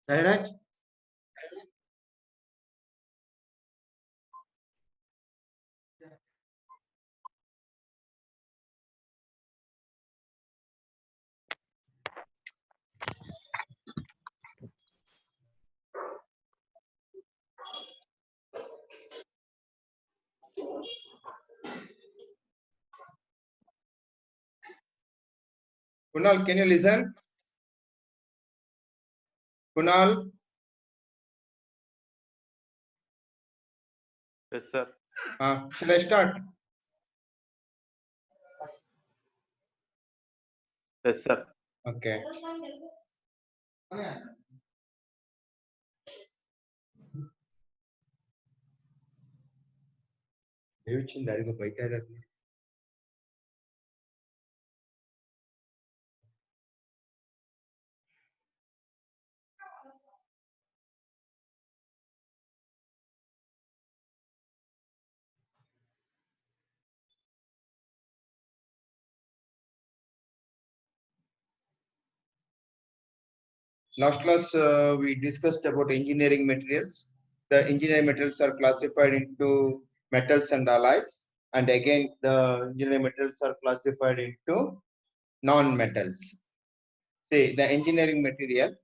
Sairaj? Kunal, can you listen? Kunal? Yes, sir. Shall I start? Yes, sir. Okay. Last class, we discussed about engineering materials. The engineering materials are classified into metals and alloys. And again, the engineering materials are classified into non-metals. See, the engineering material,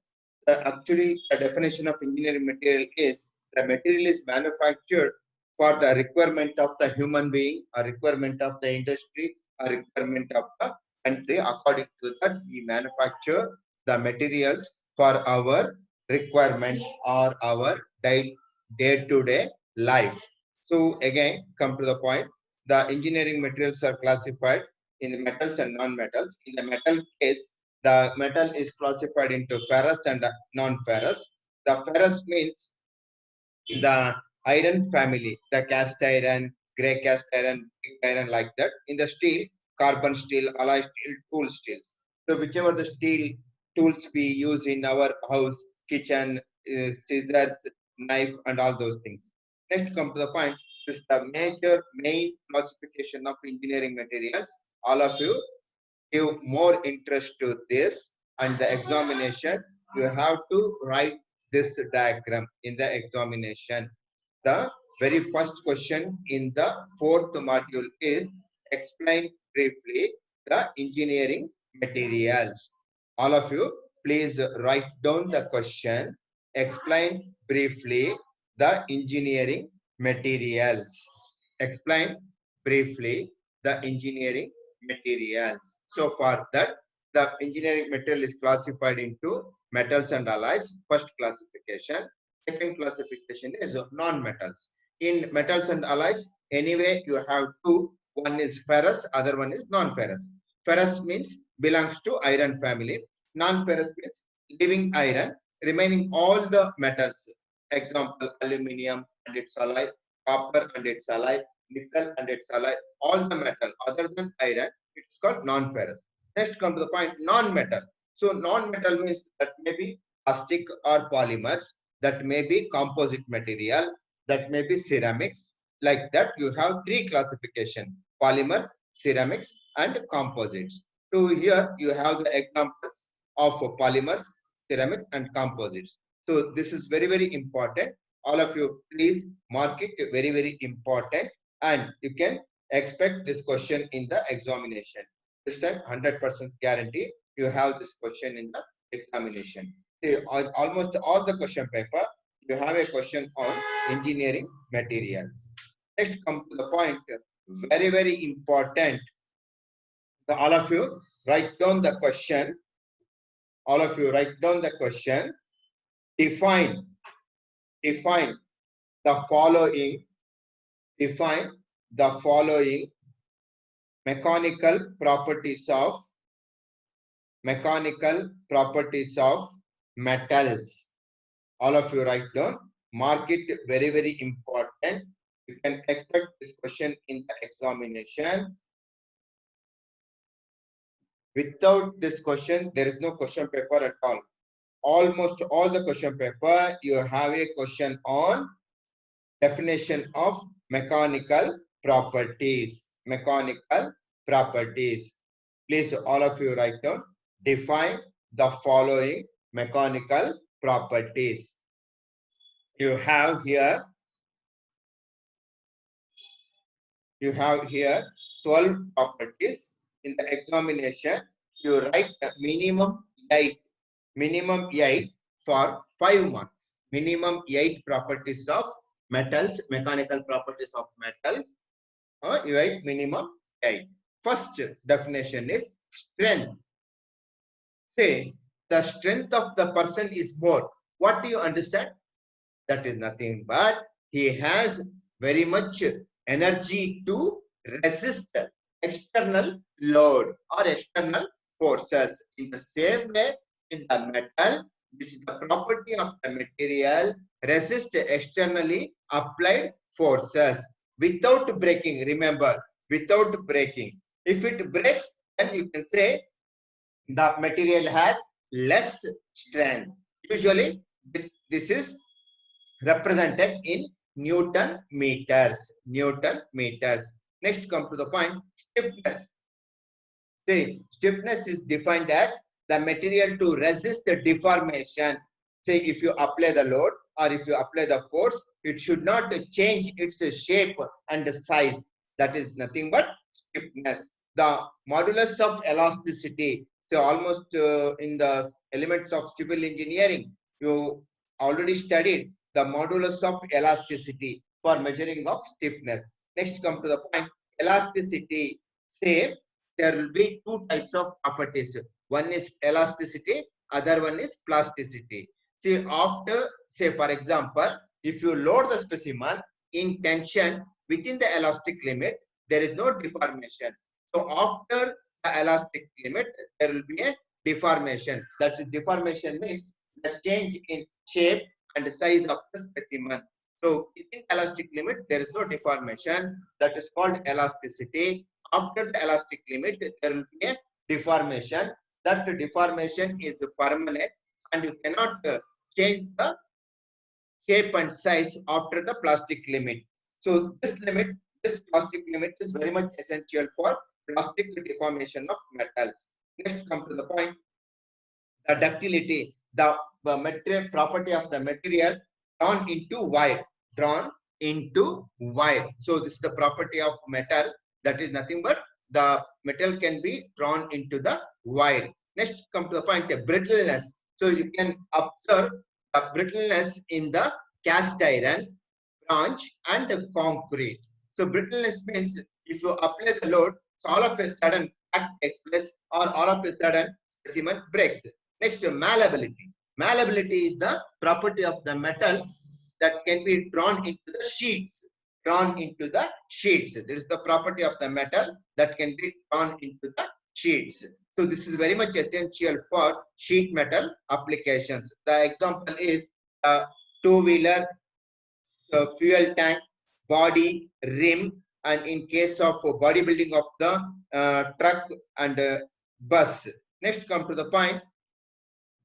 actually, the definition of engineering material is the material is manufactured for the requirement of the human being, a requirement of the industry, a requirement of the country. According to that, we manufacture the materials for our requirement or our day-to-day life. So again, come to the point, the engineering materials are classified in the metals and non-metals. In the metal case, the metal is classified into ferrous and non-ferrous. The ferrous means the iron family, the cast iron, gray cast iron, big iron, like that. In the steel, carbon steel, alloy steel, tool steels. So whichever the steel tools we use in our house, kitchen, scissors, knife, and all those things. Next, come to the point. This is the main classification of engineering materials. All of you give more interest to this, and the examination, you have to write this diagram in the examination. The very first question in the fourth module is explain briefly the engineering materials. All of you, please write down the question. Explain briefly the engineering materials. Explain briefly the engineering materials. So for that, the engineering material is classified into metals and alloys, first classification. Second classification is non-metals. In metals and alloys, anyway, you have two. One is ferrous, other one is non-ferrous. Ferrous means belongs to iron family. Non-ferrous means living iron, remaining all the metals. Example, aluminium and its alloy, copper and its alloy, nickel and its alloy, all the metal other than iron, it's called non-ferrous. Next, come to the point, non-metal. So non-metal means that may be plastic or polymers, that may be composite material, that may be ceramics. Like that, you have three classification: polymers, ceramics, and composites. So here you have the examples of polymers, ceramics, and composites. So this is very, very important. All of you, please mark it very, very important, and you can expect this question in the examination. This time, 100% guarantee you have this question in the examination. See, on almost all the question paper, you have a question on engineering materials. Next, come to the point, very, very important. So all of you write down the question. All of you write down the question. Define the following. Define the following mechanical properties of metals. All of you write down. Mark it very, very important. You can expect this question in the examination. Without this question, there is no question paper at all. almost all the question paper, you have a question on definition of mechanical properties. Mechanical properties. Please, all of you write down. Define the following mechanical properties. You have here 12 properties. In the examination, you write minimum 8 for 5 marks. Minimum 8 properties of metals, mechanical properties of metals. You write minimum 8. First definition is strength. Say the strength of the person is more. What do you understand? That is nothing but he has very much energy to resist external load or external forces. In the same way, in the metal, which is the property of the material, resist externally applied forces without breaking. Remember, without breaking. If it breaks, then you can say the material has less strength. Usually, this is represented in Newton meters. Newton meters. Next, come to the point, stiffness. See, stiffness is defined as the material to resist the deformation. Say, if you apply the load or if you apply the force, it should not change its shape and size. That is nothing but stiffness. The modulus of elasticity. So, almost in the elements of civil engineering, you already studied the modulus of elasticity for measuring of stiffness. Next, come to the point, elasticity. Say, there will be two types of properties. One is elasticity, other one is plasticity. See, after, say for example, if you load the specimen in tension within the elastic limit, there is no deformation. So after the elastic limit, there will be a deformation. That deformation means the change in shape and size of the specimen. So within elastic limit, there is no deformation. That is called elasticity. After the elastic limit, there will be a deformation. That deformation is permanent and you cannot change the shape and size after the plastic limit. So this plastic limit is very much essential for plastic deformation of metals. Next, come to the point, the ductility, the material property of the material drawn into wire. Drawn into wire. So this is the property of metal. That is nothing but the metal can be drawn into the wire. Next, come to the point, brittleness. So you can observe the brittleness in the cast iron, branch, and concrete. So brittleness means if you apply the load, so all of a sudden crack takes place or all of a sudden specimen breaks. Next, malleability. Malleability is the property of the metal that can be drawn into the sheets. Drawn into the sheets. There is the property of the metal that can be drawn into the sheets. So this is very much essential for sheet metal applications. The example is a two-wheeler, fuel tank, body, rim, and in case of bodybuilding of the truck and bus. Next, come to the point,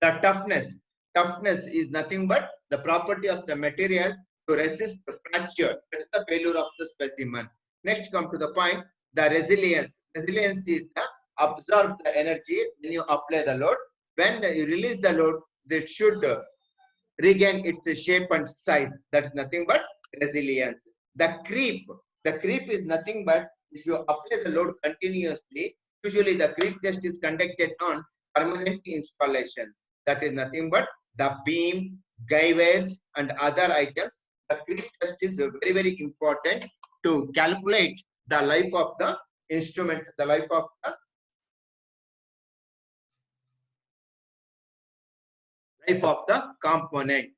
the toughness. Toughness is nothing but the property of the material to resist the fracture. That's the failure of the specimen. Next, come to the point, the resilience. Resilience is the absorb the energy when you apply the load. When you release the load, it should regain its shape and size. That's nothing but resilience. The creep. The creep is nothing but if you apply the load continuously, usually the creep test is conducted on permanent installation. That is nothing but the beam, guy wires, and other items. The creep test is very, very important to calculate the life of the instrument, the life of the component.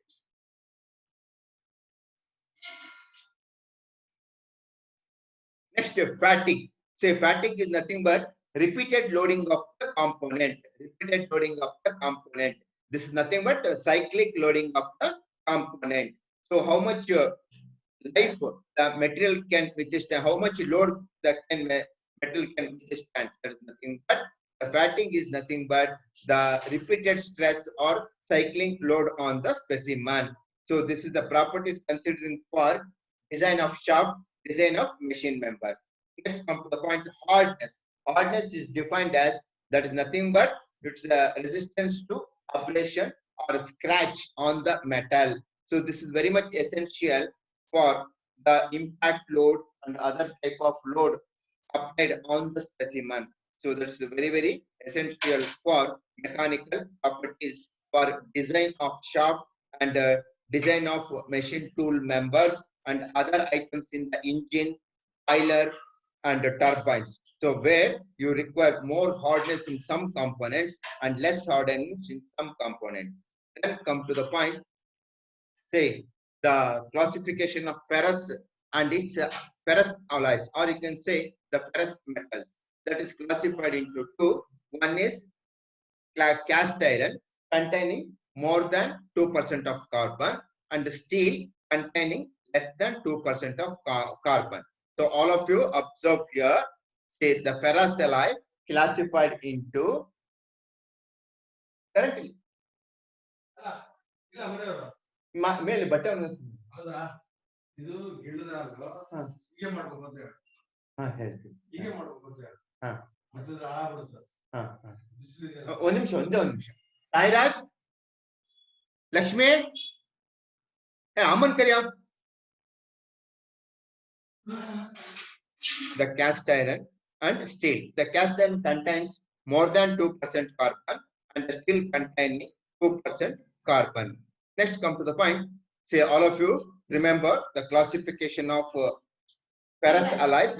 Next, fatigue. Say fatigue is nothing but repeated loading of the component. Repeated loading of the component. This is nothing but cyclic loading of the component. So how much life the material can withstand, how much load the metal can withstand. There is nothing but The fatting is nothing but the repeated stress or cycling load on the specimen. So this is the properties considering for design of shaft, design of machine members. Next come to the point hardness. Hardness is defined as that is nothing but it's the resistance to abrasion or scratch on the metal. So this is very much essential for the impact load and other type of load applied on the specimen. So that's very, very essential for mechanical properties for design of shaft and design of machine tool members and other items in the engine, boiler, and turbines. So where you require more hardness in some components and less hardness in some components. Then come to the point, say the classification of ferrous and its ferrous alloys, or you can say the ferrous metals. That is classified into two. One is cast iron containing more than 2% of carbon and steel containing less than 2% of carbon. So all of you observe here, say the ferrous alloy classified into currently. ಮೇಲೆ ಬಟ್ಟೆ ಹೌದಾ ಇದು ಗಿಡದ ಹೀಗೆ ಮಾಡ್ಬೇಕು ಹೇಳ್ತೀನಿ ಹೀಗೆ ಮಾಡ್ಬೇಕು ಮತ್ತಂದ್ರೆ ಹಾಳಾಗ್ಬಿಡುತ್ತೆ ಒಂದ್ ನಿಮಿಷ ಒಂದೇ ಒಂದ್ ನಿಮಿಷ ಸಾಯಿರಾಜ್ ಲಕ್ಷ್ಮಿ ಅಮ್ಮನ್ ಕರಿಯ the cast iron and steel. The cast iron contains more than 2% carbon and the steel containing 2% carbon. Next, come to the point. Say all of you remember the classification of ferrous alloys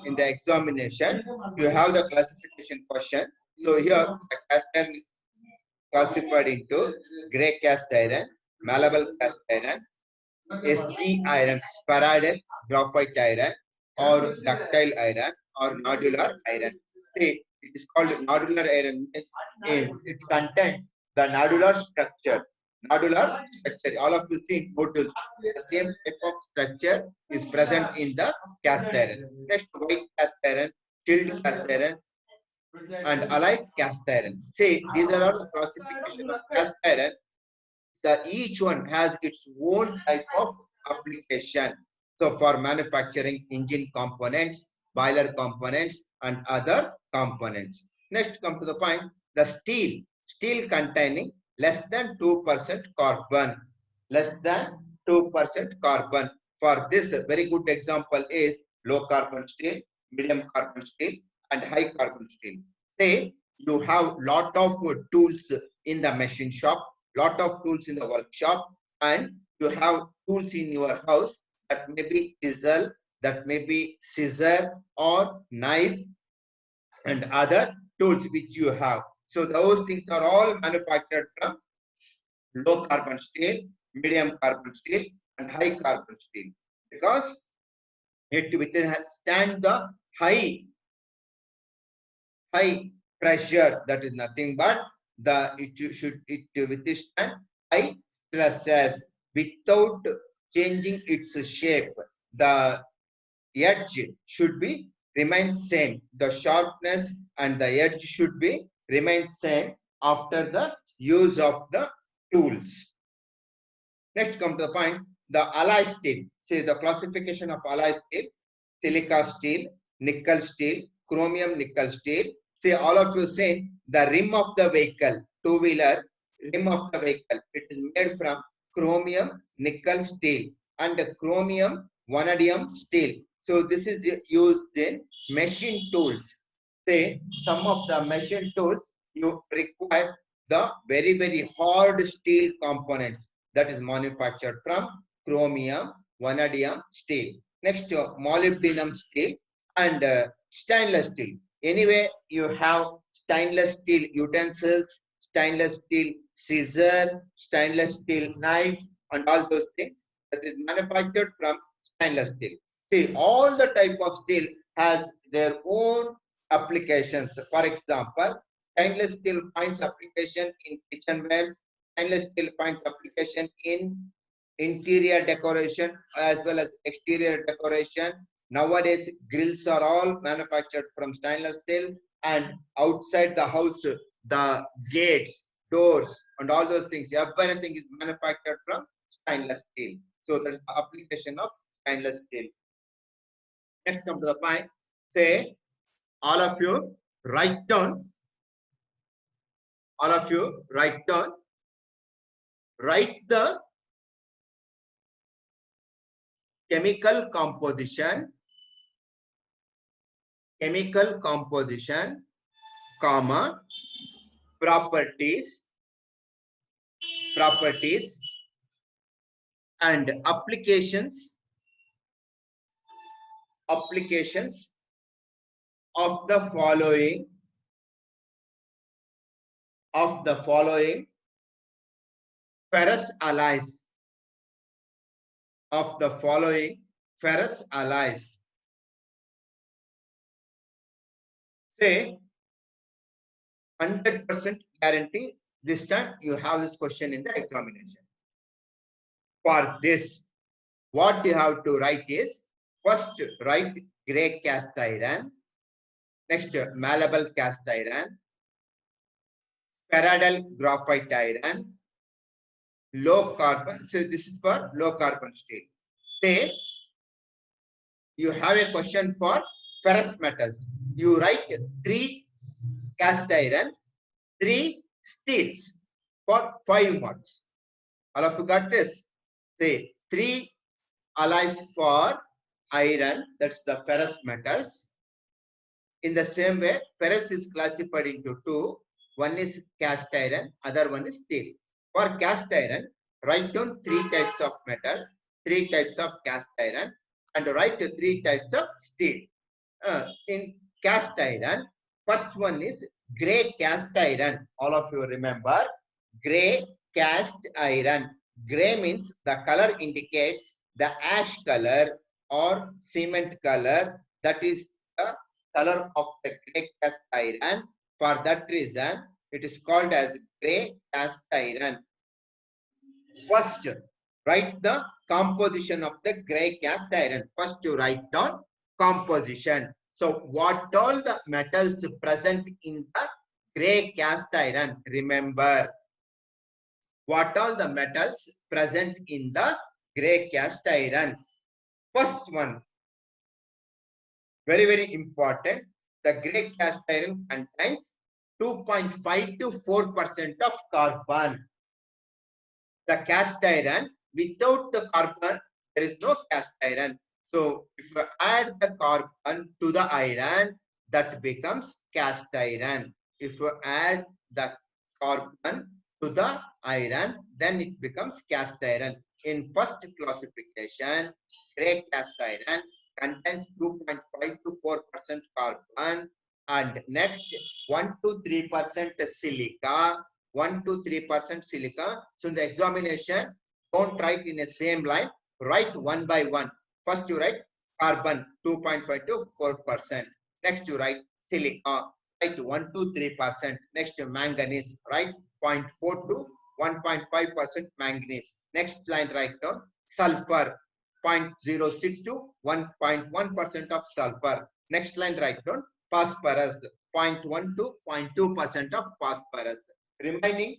in the examination. You have the classification question. So here the cast iron is classified into gray cast iron, malleable cast iron, SG iron, spheroidal graphite iron, or ductile iron, or nodular iron. See, it is called nodular iron. It contains the nodular structure. Nodular structure. All of you see nodules. The same type of structure is present in the cast iron. Next, white cast iron, chilled cast iron, and allied cast iron. See, these are all the classification of cast iron. Each one has its own type of application. So for manufacturing engine components, boiler components, and other components. Next, come to the point, the steel containing less than 2% carbon. Less than 2% carbon. For this, a very good example is low carbon steel, medium carbon steel, and high carbon steel. Say you have lot of tools in the machine shop, lot of tools in the workshop, and you have tools in your house that may be chisel, that may be scissor or knife and other tools which you have. So those things are all manufactured from low carbon steel, medium carbon steel, and high carbon steel because it withstand the high pressure. That is nothing but it withstand high stresses without changing its shape. The edge should be remain same. The sharpness and the edge should be remain same after the use of the tools. Next, come to the point, the alloy steel. See the classification of alloy steel: silica steel, nickel steel, chromium nickel steel. See all of you say the rim of the vehicle, two-wheeler rim of the vehicle, it is made from chromium nickel steel and chromium vanadium steel. So this is used in machine tools. Say some of the machine tools you require the very, very hard steel components that is manufactured from chromium vanadium steel. Next, molybdenum steel and stainless steel. Anyway, you have stainless steel utensils, stainless steel scissor, stainless steel knife, and all those things that is manufactured from stainless steel. See, all the type of steel has their own applications. For example, stainless steel finds application in kitchenwares. Stainless steel finds application in interior decoration as well as exterior decoration. Nowadays, grills are all manufactured from stainless steel. and outside the house, the gates, doors, and all those things, everything is manufactured from stainless steel. So that is the application of stainless steel. Next, come to the point. Say, all of you write down. All of you write down. Write the chemical composition, comma, properties, and applications of the following ferrous alloys, Say 100% guarantee this time you have this question in the examination. For this, what you have to write is, first write gray cast iron, next malleable cast iron, spheroidal graphite iron, low carbon. So this is for low carbon steel. Say you have a question for ferrous metals. You write 3 cast iron, 3 steels for 5 marks. All of you got this? Say 3 alloys for iron, that's the ferrous metals. In the same way, ferrous is classified into 2. One is cast iron, other one is steel. For cast iron, write down 3 types of metal, 3 types of cast iron, and write 3 types of steel. In cast iron, first one is gray cast iron. All of you remember, gray cast iron. Gray means the color indicates the ash color or cement color. That is the color of the gray cast iron. For that reason, it is called as gray cast iron. First, write the composition of the gray cast iron. First, you write down composition. So, what all the metals present in the gray cast iron? Remember, what all the metals present in the gray cast iron? First one, very, very important. The gray cast iron contains 2.5 to 4% of carbon. The cast iron, without the carbon, there is no cast iron. So if you add the carbon to the iron, that becomes cast iron. If you add the carbon to the iron, then it becomes cast iron. In first classification, gray cast iron contains 2.5 to 4% carbon, and next 1 to 3% silica. 1 to 3% silica. So in the examination, don't write in a same line, write one by one. First you write carbon 2.5 to 4%. Next you write silica, write 1 to 3%. Next manganese, write 0.4 to 1.5% manganese. Next line write down sulfur, 0.06 to 1.1% of sulfur. Next line write down phosphorus, 0.1 to 0.2% of phosphorus. Remaining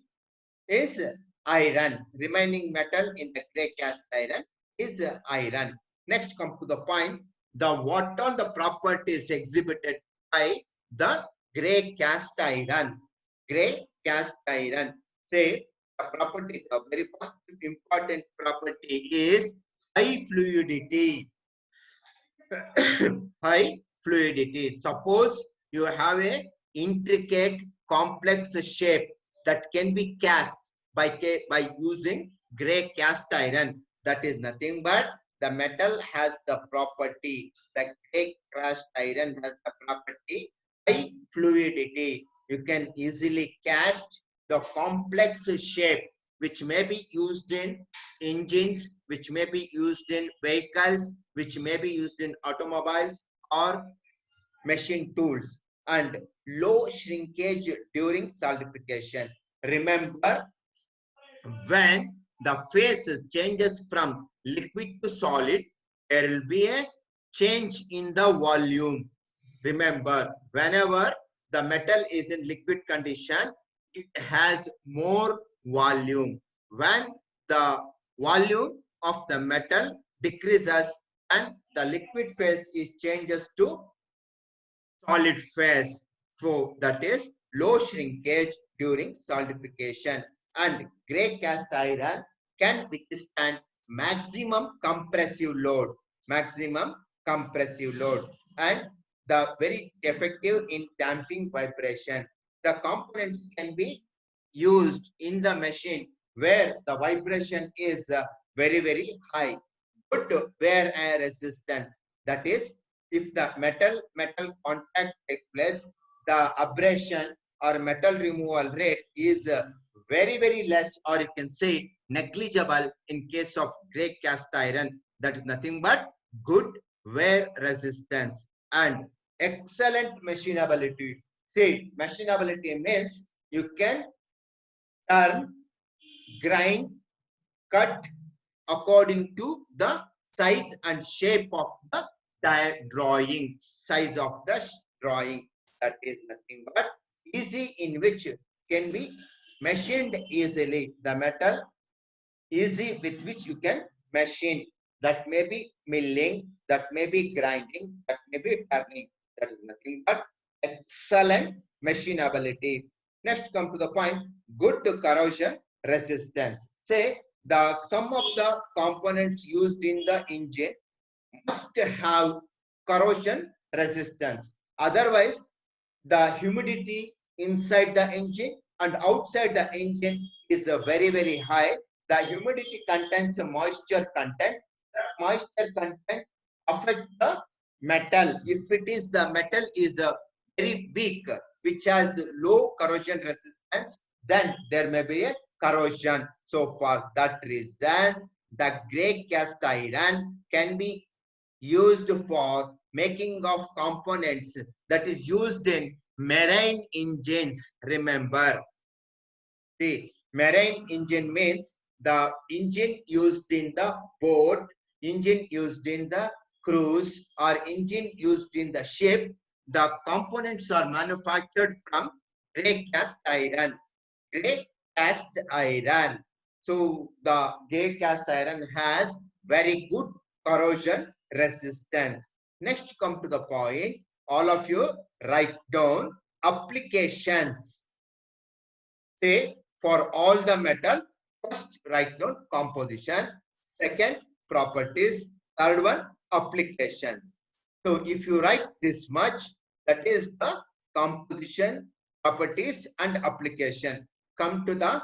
is iron. Remaining metal in the gray cast iron is iron. Next, come to the point. What all the properties exhibited by the gray cast iron? Gray cast iron. Say the property. The very first important property is high fluidity. High fluidity. Suppose you have a intricate, complex shape that can be cast by using gray cast iron. That is nothing but the metal has the property, the gray cast iron has the property high fluidity. You can easily cast the complex shape which may be used in engines, which may be used in vehicles, which may be used in automobiles or machine tools, and low shrinkage during solidification. Remember, when the phase changes from liquid to solid, there will be a change in the volume. Remember, whenever the metal is in liquid condition, it has more volume. When the volume of the metal decreases and the liquid phase is changes to solid phase. So that is low shrinkage during solidification, and gray cast iron can withstand maximum compressive load, maximum compressive load, and the very effective in damping vibration. The components can be used in the machine where the vibration is very high. Good wear and resistance, that is, if the metal contact takes place, the abrasion or metal removal rate is very less, or you can say negligible in case of gray cast iron. That is nothing but good wear resistance and excellent machinability. See, machinability means you can turn, grind, cut according to the size and shape of the drawing, size of the drawing. That is nothing but easy, in which can be machined easily. The metal easy with which you can machine. That may be milling, that may be grinding, that may be turning. That is nothing but excellent machinability. Next, come to the point, good corrosion resistance. Say the some of the components used in the engine must have corrosion resistance. Otherwise, the humidity inside the engine and outside the engine is very high. The humidity contains a moisture content. That moisture content affect the metal. If it is the metal is very weak, which has low corrosion resistance, then there may be a corrosion. So for that reason, the gray cast iron can be used for making of components that is used in marine engines. Remember, the marine engine means the engine used in the boat, engine used in the cruise, or engine used in the ship. The components are manufactured from gray cast iron. Gray cast iron. So the gray cast iron has very good corrosion resistance. Next, come to the point. All of you write down applications. Say for all the metal, first write down composition, second properties, third one applications. So if you write this much, that is the composition, properties and application. Come to the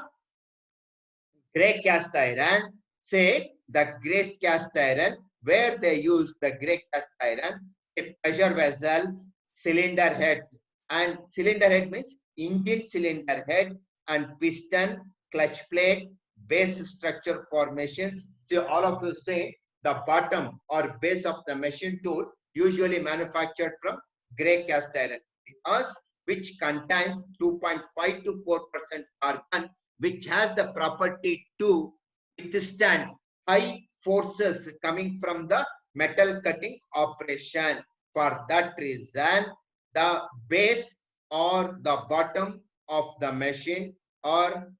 gray cast iron. Say the gray cast iron, where they use the gray cast iron, say pressure vessels, cylinder heads, and cylinder head means engine cylinder head, and piston, clutch plate, base structure formations. So all of you say the bottom or base of the machine tool usually manufactured from gray cast iron, because which contains 2.5 to 4% carbon, which has the property to withstand high forces coming from the metal cutting operation. For that reason, the base or the bottom of the machine or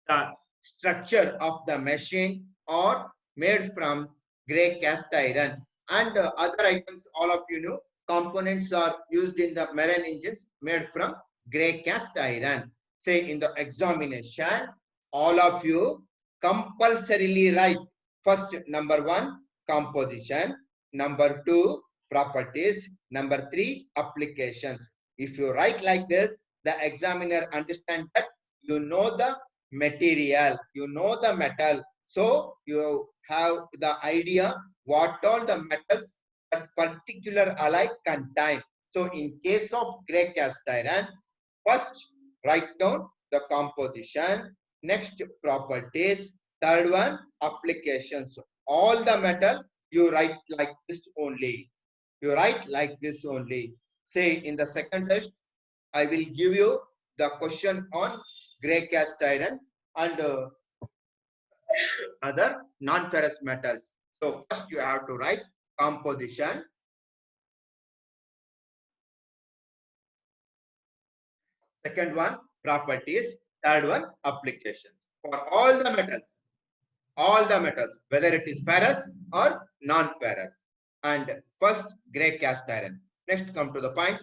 the structure of the machine are made from gray cast iron. And other items, all of you know, components are used in the marine engines made from gray cast iron. Say in the examination, all of you compulsorily write first number 1 composition, number 2 properties, number 3 applications. If you write like this, the examiner understands that you know the material, you know the metal, so you have the idea what all the metals that particular alloy contain. So in case of gray cast iron, first write down the composition, next properties, third one applications. So all the metal you write like this only, you write like this only. Say in the second test, I will give you the question on gray cast iron and other non-ferrous metals. So first you have to write composition, Second one, properties. Third one, applications. For all the metals, whether it is ferrous or non-ferrous. And first, gray cast iron. Next, come to the point.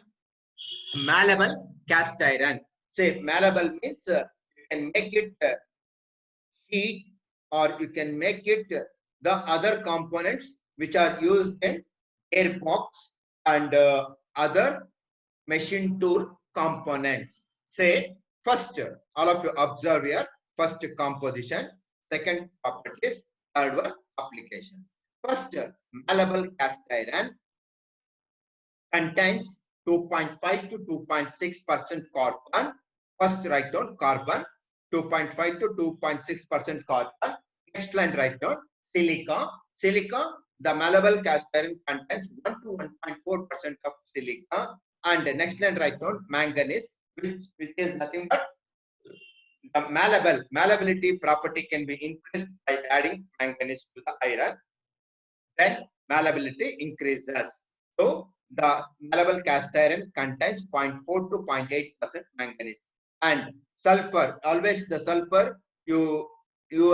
Malleable cast iron. Say malleable means you can make it sheet, or you can make it the other components which are used in airbox and other machine tool components. Say first, all of you observe here, first composition, second properties, third one applications. First, malleable cast iron contains 2.5 to 2.6% carbon. First write down carbon, 2.5 to 2.6% carbon. Next line write down silica. Silica, the malleable cast iron contains 1 to 1.4% of silica. And the next line write down manganese, which is nothing but the malleability property can be increased by adding manganese to the iron. Then malleability increases. So the malleable cast iron contains 0.4 to 0.8% manganese. And sulfur, always the sulfur, you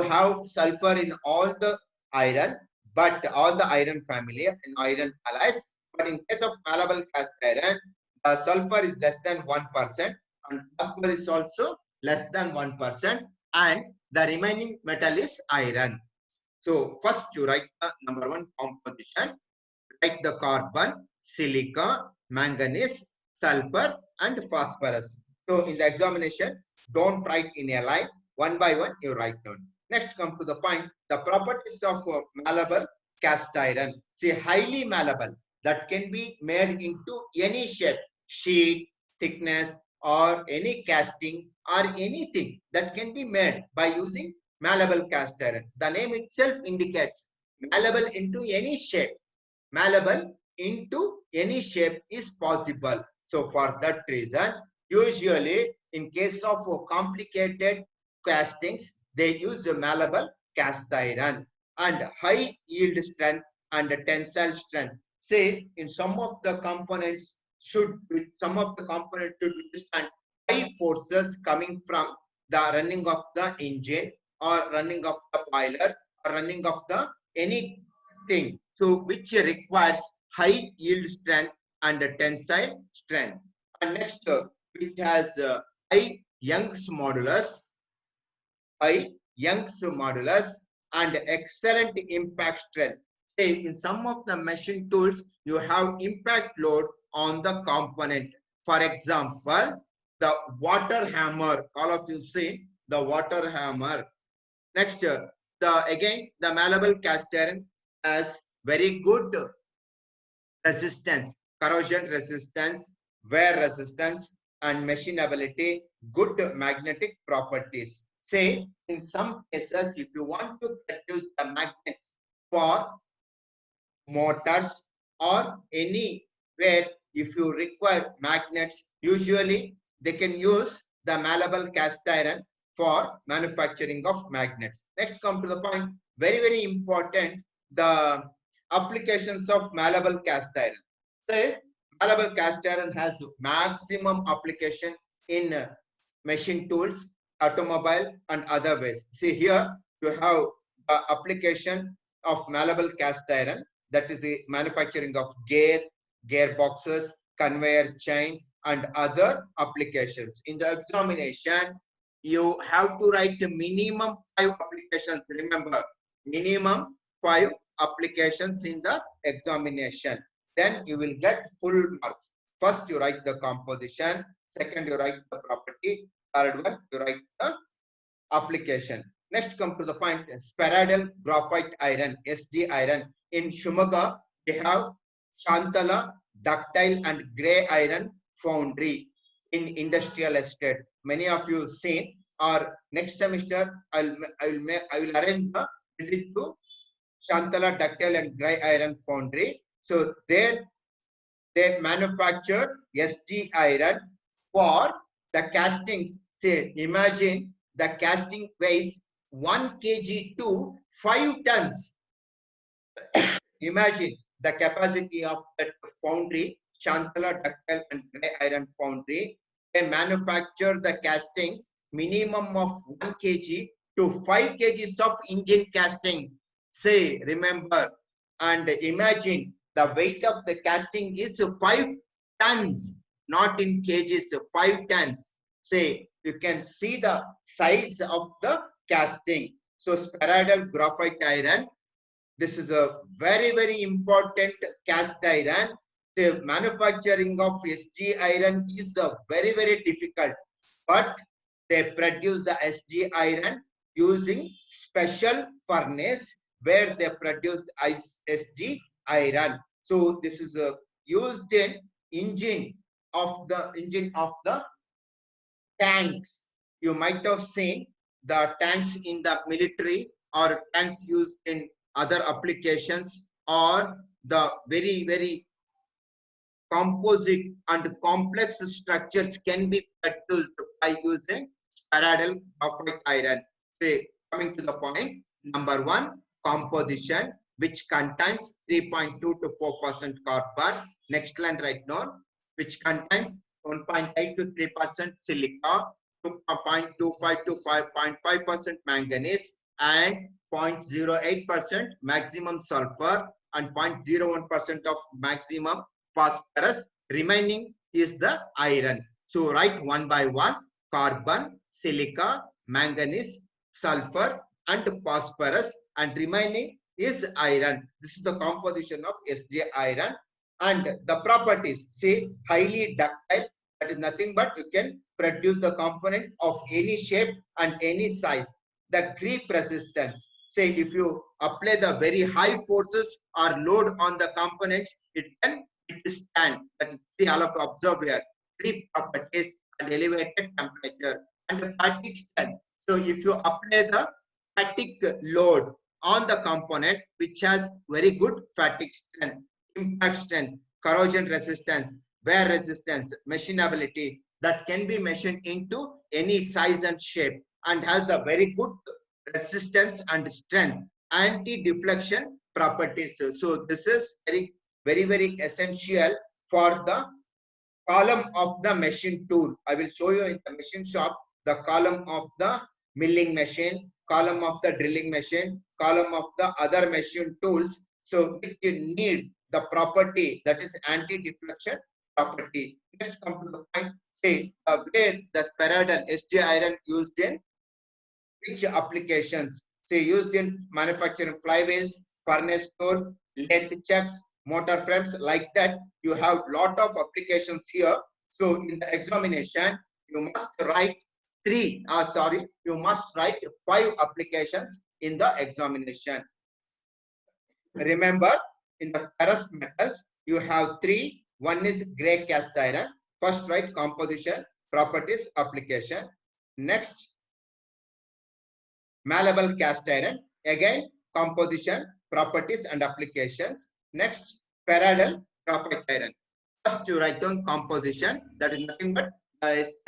have sulfur in all the iron, but all the iron family and iron alloys. But in case of malleable cast iron, the sulfur is less than 1%, and phosphor is also less than 1%, and the remaining metal is iron. So first you write the number one composition, write the carbon, silica, manganese, sulfur, and phosphorus. So in the examination, don't write in a line, one by one you write down. Next, come to the point, the properties of malleable cast iron. See, highly malleable, that can be made into any shape, sheet, thickness, or any casting, or anything that can be made by using malleable cast iron. The name itself indicates malleable into any shape. Malleable into any shape is possible. So for that reason, usually in case of complicated castings, they use the malleable cast iron. And high yield strength and tensile strength. Say in some of the components should withstand high forces coming from the running of the engine, or running of the boiler, or running of the anything. So which requires high yield strength and tensile strength. And next, which has high Young's modulus, and excellent impact strength. Say in some of the machine tools, you have impact load on the component. For example, the water hammer. All of you see the water hammer. Next, the malleable cast iron has very good resistance, corrosion resistance, wear resistance, and machinability, good magnetic properties. Say, in some cases, if you want to produce the magnets for motors or anywhere, if you require magnets, usually they can use the malleable cast iron for manufacturing of magnets. Next, come to the point, very, very important, the applications of malleable cast iron. Say, malleable cast iron has maximum application in machine tools, automobile, and other ways. See here, you have the application of malleable cast iron, that is the manufacturing of gearboxes, conveyor chain, and other applications. In the examination, you have to write minimum 5 applications. Remember, minimum 5 applications in the examination. Then you will get full marks. First, you write the composition. Second, you write the property. Third one, you write the application. Next, come to the point, spheroidal graphite iron, SG iron. In Shumaga, we have Shantala, ductile and gray iron foundry in industrial estate. Many of you seen, or next semester, I will arrange the visit to Shantala ductile and gray iron foundry. So there they manufacture SG iron for the castings. Say, imagine the casting weighs 1 kg to 5 tons. Imagine the capacity of that foundry, Shantala ductile and gray iron foundry. they manufacture the castings minimum of 1 kg to 5 kgs of engine casting. Say, remember and imagine the weight of the casting is 5 tons, not in kgs, 5 tons. Say, you can see the size of the casting. So, spheroidal graphite iron, this is a very important cast iron. The manufacturing of SG iron is very difficult, but they produce the SG iron using special furnace where they produce SG iron. So this is used in engine of the tanks. You might have seen the tanks in the military or tanks used in other applications, or the very composite and complex structures can be produced by using spheroidal graphite iron. Say, coming to the point, number one, composition, which contains 3.2 to 4% carbon. Next line right now, which contains 1.8 to 3% silica, 2.25 to 5.5% manganese, and 0.08% maximum sulfur, and 0.01% of maximum phosphorus. Remaining is the iron. So write one by one: carbon, silica, manganese, sulfur, and phosphorus, and remaining is iron. This is the composition of SJ iron. And the properties, say, highly ductile, that is nothing but you can produce the component of any shape and any size. The creep resistance, say, if you apply the very high forces or load on the components, it can withstand. That is, see, all of you observe here, creep properties and elevated temperature and the fatigue strength. So if you apply the fatigue load on the component which has very good fatigue strength, impact strength, corrosion resistance, wear resistance, machinability, that can be machined into any size and shape, and has the very good resistance and strength, anti-deflection properties. So this is very essential for the column of the machine tool. I will show you in the machine shop the column of the milling machine, column of the drilling machine, column of the other machine tools. So which you need the property, that is anti-deflection property. Next, come to the point, say, where the spheroidal SG iron used in which applications. Say, used in manufacturing flywheels, furnace doors, lathe chucks, motor frames, like that. You have lot of applications here. So in the examination, you must write you must write 5 applications in the examination. Remember, in the ferrous metals, you have 3. One is gray cast iron. First, write composition, properties, application. Next, malleable cast iron. Again, composition, properties, and applications. Next, spheroidal graphite iron. First, you write down composition. That is nothing but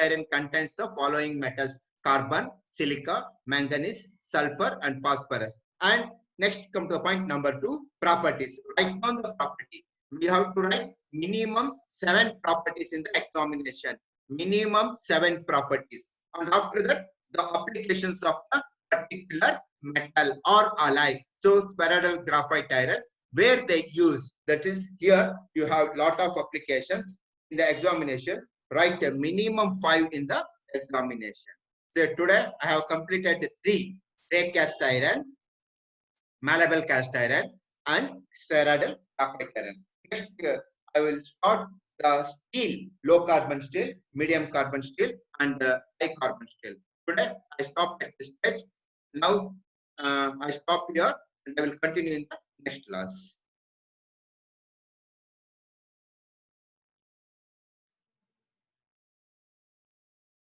iron contains the following metals: carbon, silica, manganese, sulfur, and phosphorus. And next, come to the point number 2, properties. Write down the property. We have to write minimum 7 properties in the examination. Minimum 7 properties. And after that, the applications of the particular metal or alloy. So, spheroidal graphite iron, where they use, that is, here you have lot of applications in the examination. Write a minimum 5 in the examination. So today I have completed 3: gray cast iron, malleable cast iron, and spheroidal graphite iron. Next, I will start the steel: low carbon steel, medium carbon steel, and high carbon steel. Today I stopped at this stage. Now I stop here and I will continue in the next class.